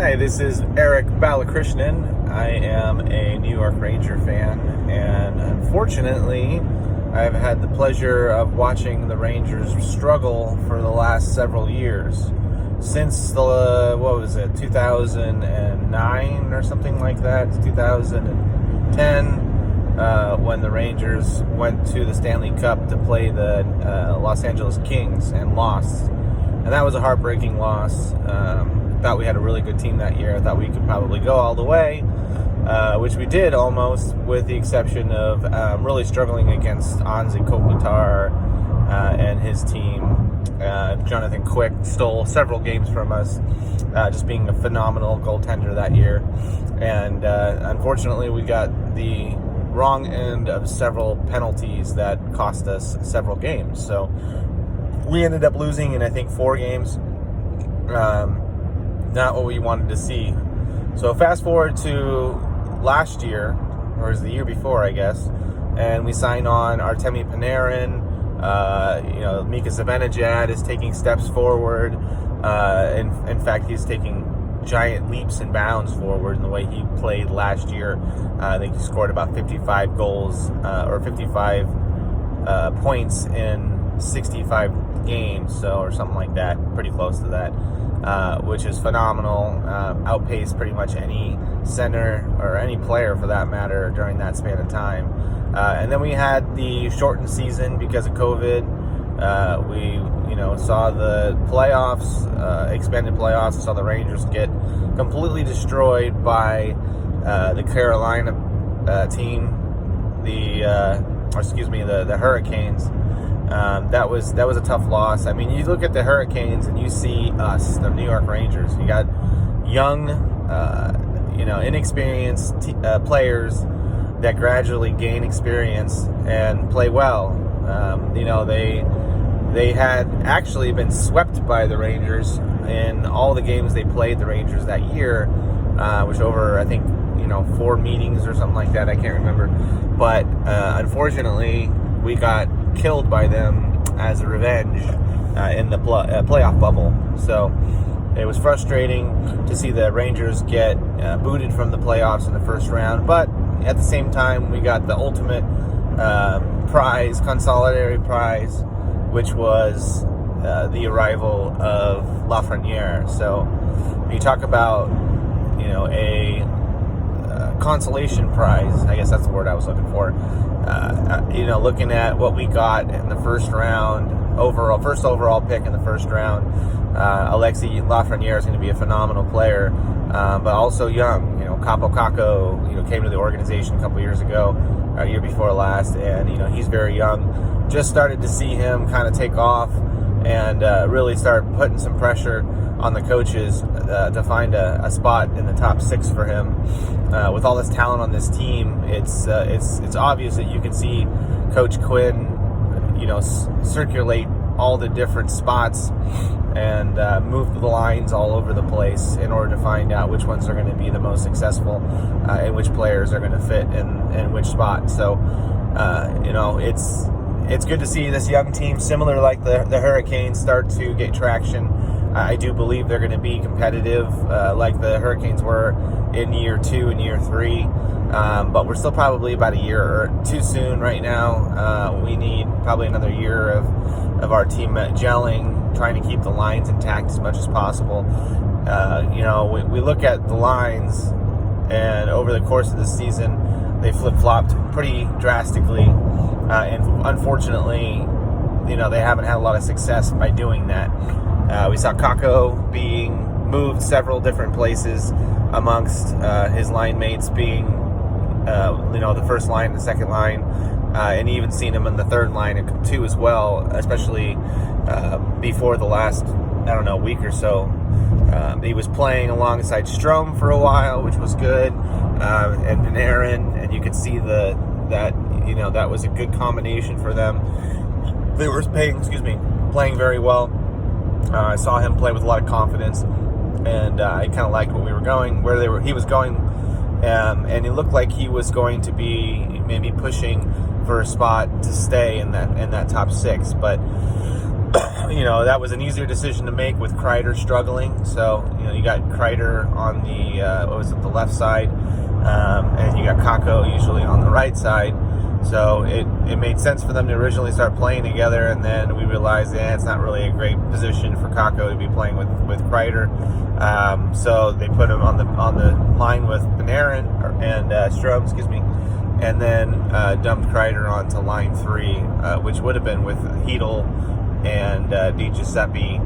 Hi, this is Eric Balakrishnan. I am a New York Ranger fan, and unfortunately, I've had the pleasure of watching the Rangers struggle for the last several years. Since 2009 or something like that, 2010, when the Rangers went to the Stanley Cup to play the Los Angeles Kings and lost. And that was a heartbreaking loss. Thought we had a really good team that year. I thought we could probably go all the way, which we did almost, with the exception of really struggling against Anze Kopitar and his team. Jonathan Quick stole several games from us, just being a phenomenal goaltender that year. And unfortunately, we got the wrong end of several penalties that cost us several games. So we ended up losing in, I think, 4 games. Not what we wanted to see. So fast forward to last year, or was the year before, I guess, and we sign on Artemi Panarin. Mika Zibanejad is taking steps forward. In fact, he's taking giant leaps and bounds forward in the way he played last year. I think he scored about 55 goals or 55 points in 65 games, or something like that, pretty close to that. Which is phenomenal, outpaced pretty much any center or any player for that matter during that span of time. And then we had the shortened season because of COVID. We saw the playoffs, expanded playoffs, saw the Rangers get completely destroyed by the Carolina team, the Hurricanes. That was a tough loss. I mean, you look at the Hurricanes and you see us, the New York Rangers. You got young, inexperienced players that gradually gain experience and play well. They had actually been swept by the Rangers in all the games they played the Rangers that year, which over, I think, 4 meetings or something like that. I can't remember. But unfortunately, we got killed by them as a revenge in the playoff bubble. So it was frustrating to see the Rangers get booted from the playoffs in the first round, but at the same time we got the ultimate prize, consolatory prize, which was the arrival of Lafreniere. So you talk about a consolation prize, I guess that's the word I was looking for. Looking at what we got in the first round, first overall pick in the first round, Alexis Lafreniere is going to be a phenomenal player, but also young. Capo Caco, came to the organization a couple years ago, year before last, and he's very young. Just started to see him kind of take off and really start putting some pressure on the coaches to find a spot in the top 6 for him. With all this talent on this team, it's obvious that you can see Coach Quinn, circulate all the different spots and move the lines all over the place in order to find out which ones are going to be the most successful and which players are going to fit in which spot. So, it's good to see this young team, similar like the Hurricanes, start to get traction. I do believe they're going to be competitive like the Hurricanes were in year 2 and year 3. But we're still probably about a year or too soon right now. We need probably another year of our team gelling, trying to keep the lines intact as much as possible. We look at the lines, and over the course of the season, they flip-flopped pretty drastically. And unfortunately, they haven't had a lot of success by doing that. We saw Kako being moved several different places amongst his line mates, being the first line, the second line, and even seen him in the third line too as well, especially before the last, week or so. He was playing alongside Strome for a while, which was good, and Panarin, and you could see that was a good combination for them. They were playing very well. I saw him play with a lot of confidence, and I kind of liked where he was going, and it looked like he was going to be maybe pushing for a spot to stay in that top 6. But that was an easier decision to make with Kreider struggling. So, you got Kreider on the left side, and you got Kakko usually on the right side. So it made sense for them to originally start playing together, and then we realized, it's not really a great position for Kakko to be playing with Kreider. So they put him on the line with Panarin and Strome, and then dumped Kreider onto line 3, which would have been with Hedl and Di Giuseppe.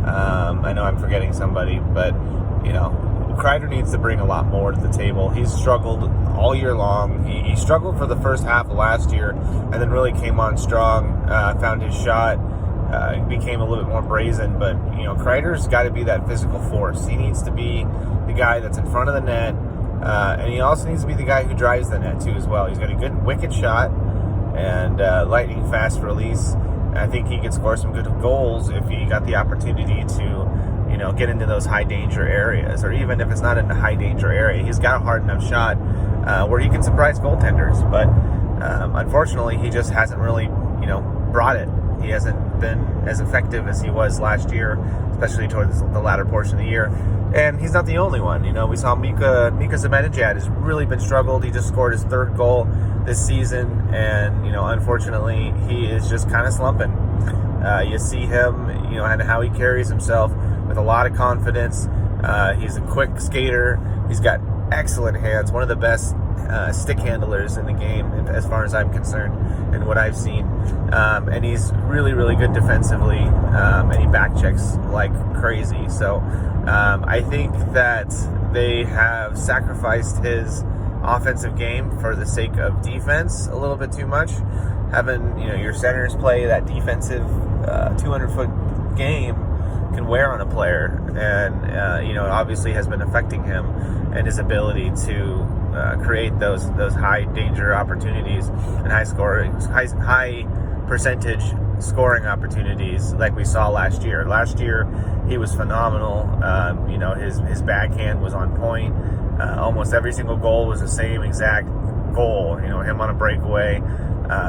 I know I'm forgetting somebody, but Kreider needs to bring a lot more to the table. He's struggled all year long. He struggled for the first half of last year, and then really came on strong, found his shot, became a little bit more brazen. But Kreider's got to be that physical force. He needs to be the guy that's in front of the net, and he also needs to be the guy who drives the net too as well. He's got a good wicked shot and lightning fast release. And I think he could score some good goals if he got the opportunity to get into those high danger areas, or even if it's not in a high danger area, he's got a hard enough shot where he can surprise goaltenders. But unfortunately, he just hasn't really, brought it. He hasn't been as effective as he was last year, especially towards the latter portion of the year. And he's not the only one. We saw Mika Zibanejad has really been struggled. He just scored his 3rd goal this season, and unfortunately, he is just kind of slumping. You see him, and how he carries himself with a lot of confidence. He's a quick skater. He's got excellent hands, one of the best stick handlers in the game as far as I'm concerned and what I've seen. And he's really, really good defensively, and he back checks like crazy. So I think that they have sacrificed his offensive game for the sake of defense a little bit too much. Having your centers play that defensive 200-foot game can wear on a player, and obviously has been affecting him and his ability to create those high danger opportunities and high percentage scoring opportunities like we saw last year. Last year he was phenomenal. His backhand was on point. Almost every single goal was the same exact goal. Him on a breakaway,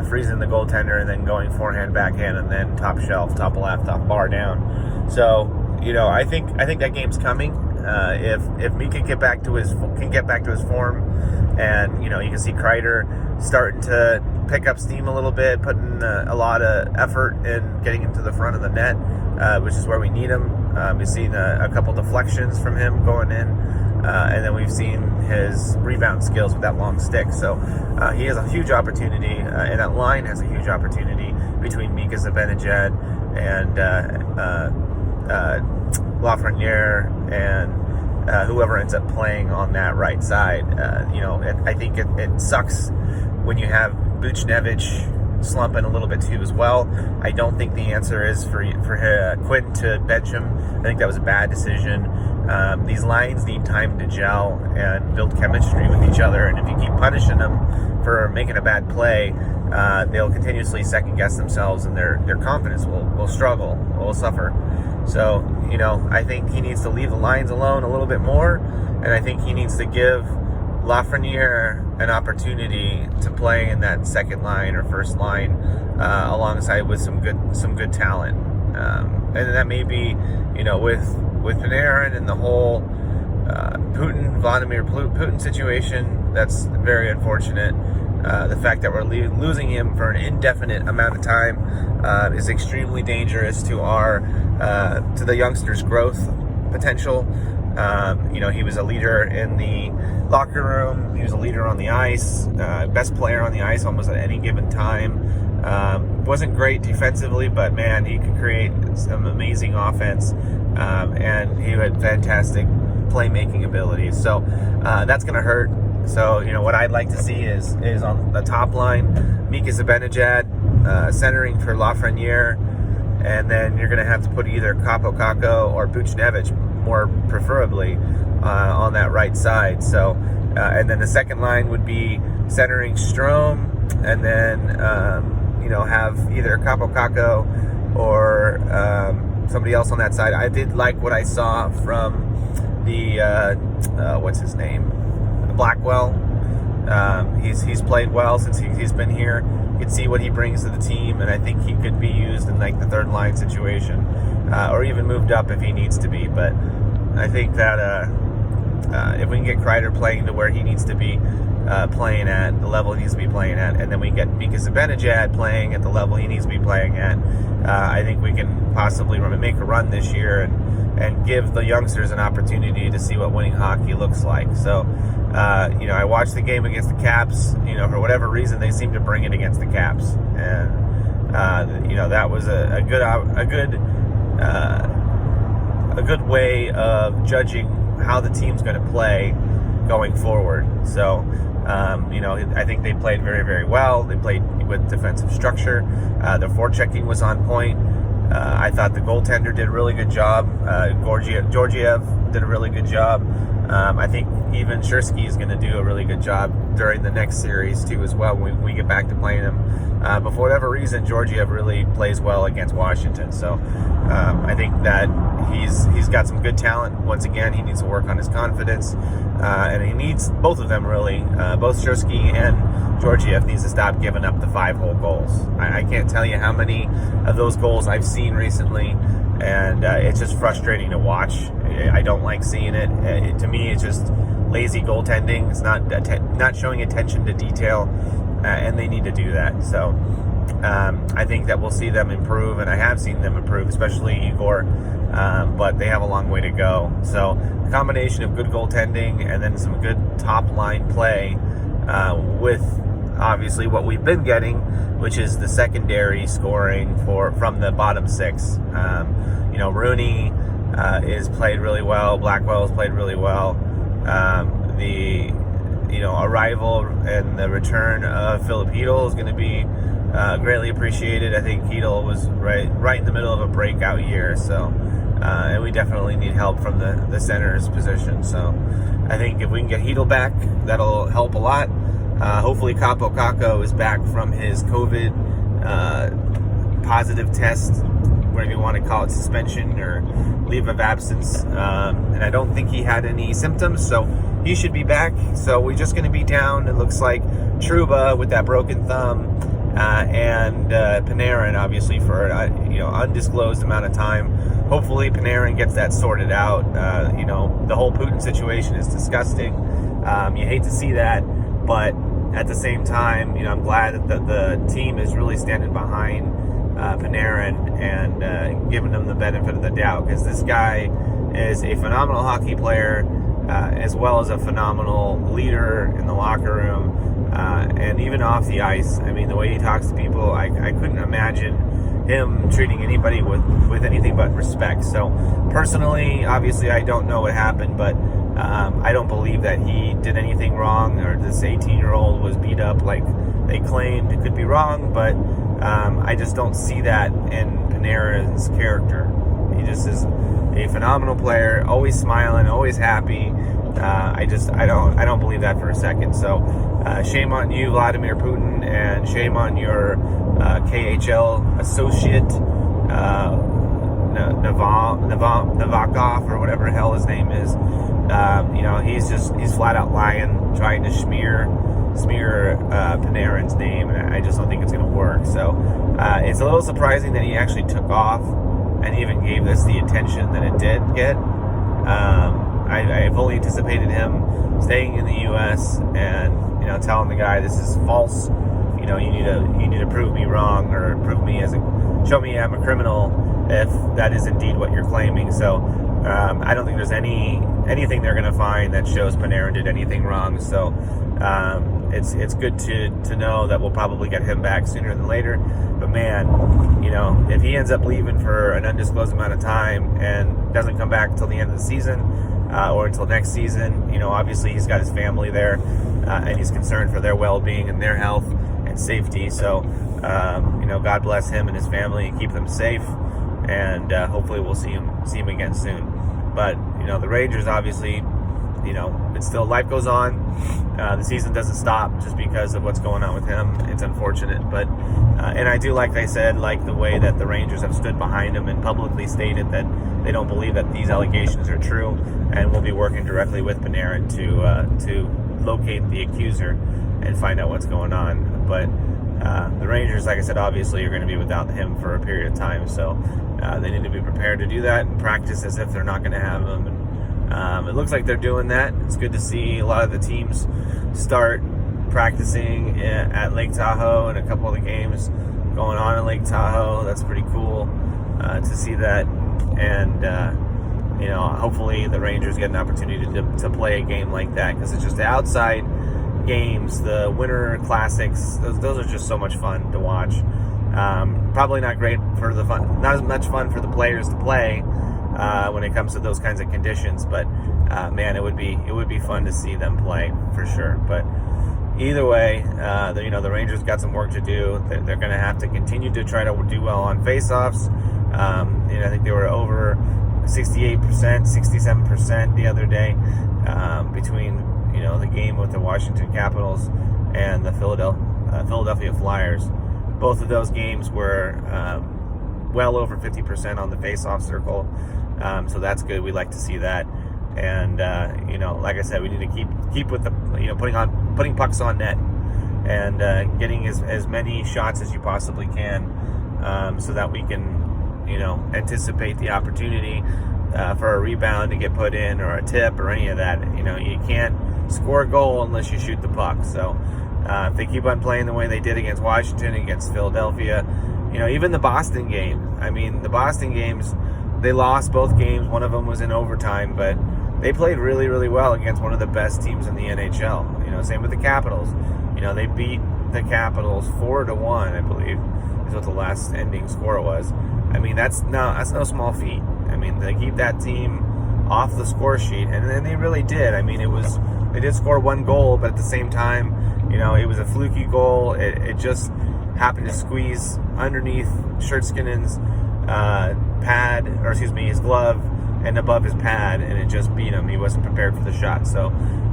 freezing the goaltender, and then going forehand, backhand, and then top shelf, top left, top bar down. So I think that game's coming. If Mika can get back to his form, and you can see Kreider starting to pick up steam a little bit, putting a lot of effort in getting him to the front of the net, which is where we need him. We've seen a couple deflections from him going in, and then we've seen his rebound skills with that long stick. So he has a huge opportunity, and that line has a huge opportunity between Mika Zibanejad and Lafreniere and whoever ends up playing on that right side. I think it sucks when you have Buchnevich slumping a little bit too as well. I don't think the answer is for Quinn to bench him. I think that was a bad decision. These lines need time to gel and build chemistry with each other, and if you keep punishing them for making a bad play, they'll continuously second guess themselves, and their confidence will struggle, will suffer. So I think he needs to leave the lines alone a little bit more, and I think he needs to give Lafreniere an opportunity to play in that second line or first line alongside with some good talent, and that may be with Panarin and the whole Vladimir Putin situation. That's very unfortunate. The fact that we're losing him for an indefinite amount of time is extremely dangerous to to the youngster's growth potential. He was a leader in the locker room. He was a leader on the ice, best player on the ice almost at any given time. Wasn't great defensively, but man, he could create some amazing offense, and he had fantastic playmaking abilities. So that's going to hurt. So what I'd like to see is on the top line, Mika Zibanejad centering for Lafreniere, and then you're going to have to put either Kakko or Buchnevich, more preferably, on that right side. So, and then the second line would be centering Strome, and then have either Kakko or somebody else on that side. I did like what I saw from the what's his name, Blackwell. He's played well since he's been here. You can see what he brings to the team, and I think he could be used in like the third line situation, or even moved up if he needs to be. But I think that if we can get Kreider playing to where he needs to be playing at, the level he needs to be playing at, and then we get Mika Zibanejad playing at the level he needs to be playing at, I think we can possibly make a run this year and give the youngsters an opportunity to see what winning hockey looks like. So, I watched the game against the Caps. For whatever reason, they seemed to bring it against the Caps, and that was a good way of judging how the team's going to play going forward. So, I think they played very, very well. They played with defensive structure. Their forechecking was on point. I thought the goaltender did a really good job. Georgiev did a really good job. I think even Shersky is going to do a really good job during the next series too as well when we get back to playing him. But for whatever reason, Georgiev really plays well against Washington. So I think that he's got some good talent. Once again, he needs to work on his confidence. And he needs both of them really. Both Shersky and Georgiev needs to stop giving up the 5-hole goals. I can't tell you how many of those goals I've seen recently, and it's just frustrating to watch. I don't like seeing it. To me, it's just lazy goaltending. It's not showing attention to detail, and they need to do that. So I think that we'll see them improve, and I have seen them improve, especially Igor, but they have a long way to go. So a combination of good goaltending and then some good top-line play with obviously what we've been getting, which is the secondary scoring from the bottom six. Rooney is played really well. Blackwell has played really well. The arrival and the return of Philip Hedl is going to be greatly appreciated. I think Hedl was right in the middle of a breakout year, so and we definitely need help from the center's position. So I think if we can get Hedl back, that'll help a lot. Hopefully Capo Caco is back from his COVID positive test, whatever you want to call it, suspension or leave of absence, and I don't think he had any symptoms, so he should be back. So we're just going to be down, it looks like, Trouba with that broken thumb, and Panarin obviously for undisclosed amount of time. Hopefully Panarin gets that sorted out. The whole Putin situation is disgusting. You hate to see that, but at the same time, I'm glad that the team is really standing behind Panarin and giving them the benefit of the doubt, because this guy is a phenomenal hockey player, as well as a phenomenal leader in the locker room, and even off the ice. I mean, the way he talks to people, I couldn't imagine him treating anybody with anything but respect. So personally, obviously, I don't know what happened, but I don't believe that he did anything wrong, or this 18-year-old was beat up like they claimed. It could be wrong, but I just don't see that in Panarin's character. He just is a phenomenal player, always smiling, always happy. I don't believe that for a second. So shame on you, Vladimir Putin, and shame on your KHL associate Navakov, or whatever the hell his name is. He's flat out lying, trying to smear Panarin's name, and I just don't think it's going to work. So it's a little surprising that he actually took off and even gave this the attention that it did get. I fully anticipated him staying in the U.S. and telling the guy, this is false. You need to prove me wrong, or show me I'm a criminal if that is indeed what you're claiming. So I don't think there's anything they're going to find that shows Panarin did anything wrong. So it's good to know that we'll probably get him back sooner than later. But man, if he ends up leaving for an undisclosed amount of time and doesn't come back until the end of the season, or until next season, obviously he's got his family there, and he's concerned for their well-being and their health and safety. So God bless him and his family and keep them safe, and hopefully we'll see him again soon. But the Rangers obviously it's still, life goes on. The season doesn't stop just because of what's going on with him. It's unfortunate, but and I do, like I said, like the way that the Rangers have stood behind him and publicly stated that they don't believe that these allegations are true, and we'll be working directly with Panarin to locate the accuser and find out what's going on. But the Rangers, like I said, obviously are going to be without him for a period of time, so they need to be prepared to do that and practice as if they're not going to have him. And it looks like they're doing that. It's good to see a lot of the teams start practicing at Lake Tahoe, and a couple of the games going on in Lake Tahoe. That's pretty cool to see that. And hopefully the Rangers get an opportunity to play a game like that, because it's just the outside games, the winter classics. Those are just so much fun to watch. Probably not great for the fun, not as much fun for the players to play when it comes to those kinds of conditions. But man, it would be fun to see them play for sure. But either way, the Rangers got some work to do. They're going to have to continue to try to do well on faceoffs. I think they were over 68%, 67% the other day between the game with the Washington Capitals and the Philadelphia Flyers. Both of those games were well over 50% on the faceoff circle, so that's good. We like to see that. And like I said, we need to keep with the putting pucks on net and getting as many shots as you possibly can, so that we can anticipate the opportunity for a rebound to get put in, or a tip, or any of that. You can't score a goal unless you shoot the puck. So if they keep on playing the way they did against Washington, against Philadelphia, even the Boston game. I mean, the Boston games, they lost both games. One of them was in overtime, but they played really, really well against one of the best teams in the NHL. Same with the Capitals. They beat the Capitals 4-1, I believe, is what the last ending score was. I mean, that's no small feat. I mean, they keep that team off the score sheet, and then they really did. I mean, they did score one goal, but at the same time, it was a fluky goal. It just happened to squeeze underneath Shirtskinen's his glove and above his pad, and it just beat him. He wasn't prepared for the shot. So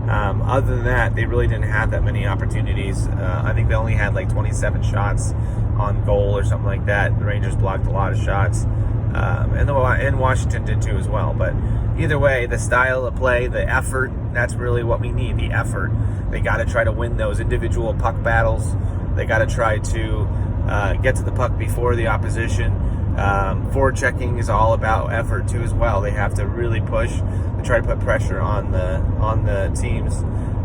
other than that, they really didn't have that many opportunities. I think they only had like 27 shots on goal or something like that. The Rangers blocked a lot of shots, and Washington did too as well. But either way, the style of play, the effort, that's really what we need, the effort. They got to try to win those individual puck battles. They got to try to get to the puck before the opposition. Forward checking is all about effort too as well. They have to really push and try to put pressure on the teams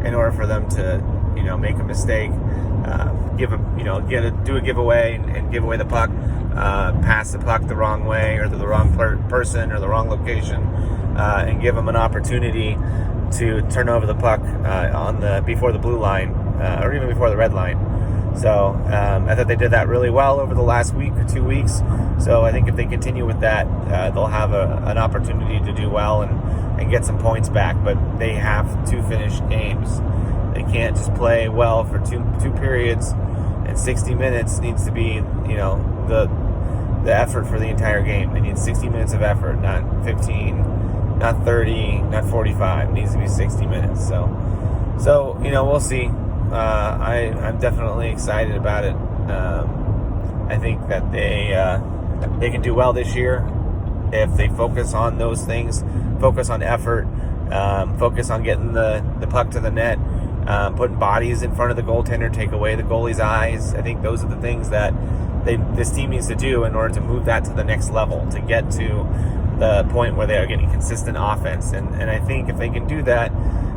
in order for them to make a mistake, do a giveaway and give away the puck, pass the puck the wrong way or to the wrong person or the wrong location, and give them an opportunity to turn over the puck before the blue line or even before the red line. So I thought they did that really well over the last week or 2 weeks. So I think if they continue with that, they'll have an opportunity to do well and get some points back. But they have to finish games. They can't just play well for two periods, and 60 minutes needs to be the effort for the entire game. They need 60 minutes of effort, not 15, not 30, not 45. It needs to be 60 minutes. So we'll see. I'm definitely excited about it. I think that they can do well this year if they focus on those things, focus on effort, focus on getting the puck to the net, putting bodies in front of the goaltender, take away the goalie's eyes. I think those are the things that this team needs to do in order to move that to the next level, to get to the point where they are getting consistent offense. And I think if they can do that,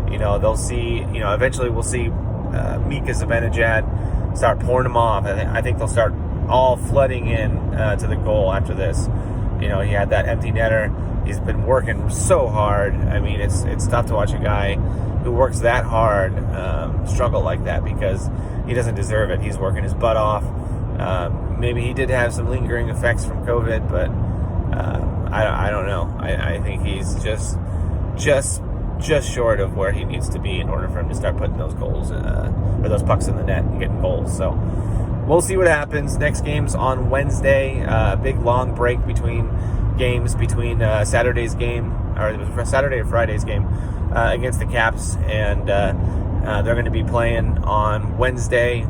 they'll see, eventually we'll see Mika Zibanejad start pouring them off. I think they'll start all flooding in to the goal after this. He had that empty netter. He's been working so hard. I mean, it's tough to watch a guy who works that hard struggle like that, because he doesn't deserve it. He's working his butt off. Maybe he did have some lingering effects from COVID, but I don't know. I think he's just short of where he needs to be in order for him to start putting those goals or those pucks in the net and getting goals. So we'll see what happens. Next game's on Wednesday. Big long break between games, between Saturday's game or it was Saturday or Friday's game against the Caps, and they're going to be playing on Wednesday.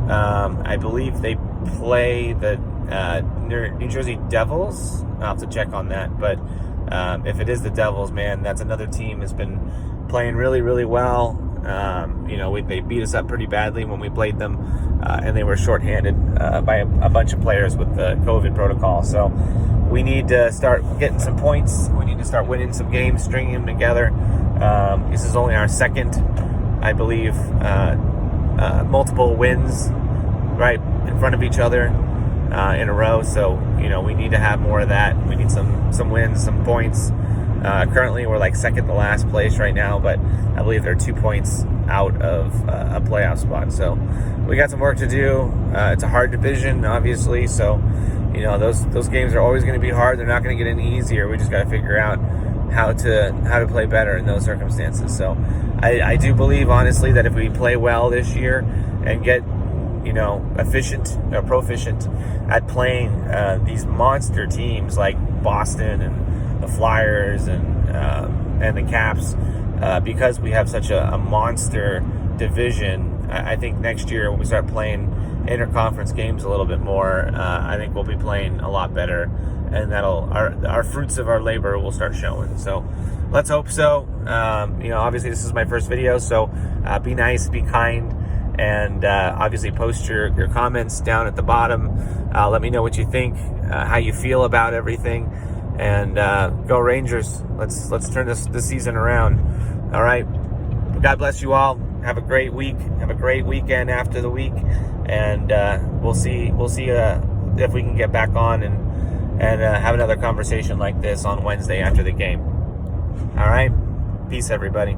I believe they play the New Jersey Devils. I'll have to check on that, but if it is the Devils, man, that's another team that's been playing really, really well. They beat us up pretty badly when we played them, and they were shorthanded by a bunch of players with the COVID protocol. So we need to start getting some points. We need to start winning some games, stringing them together. This is only our second, I believe, multiple wins right in front of each other in a row. So, we need to have more of that. We need some wins, some points. Currently, we're like second to last place right now, but I believe they're 2 points out of a playoff spot. So we got some work to do. It's a hard division, obviously. So, those games are always going to be hard. They're not going to get any easier. We just got to figure out how to play better in those circumstances. So I do believe, honestly, that if we play well this year and get efficient or proficient at playing these monster teams like Boston and the Flyers and the Caps, because we have such a monster division. I think next year when we start playing interconference games a little bit more, I think we'll be playing a lot better, and that'll our fruits of our labor will start showing. So let's hope so. Obviously this is my first video, so be nice, be kind, and obviously post your comments down at the bottom. Let me know what you think, how you feel about everything, and go Rangers. Let's turn this season around. All right, God bless you all. Have a great week. Have a great weekend after the week, and we'll see if we can get back on and have another conversation like this on Wednesday after the game. All right, peace, everybody.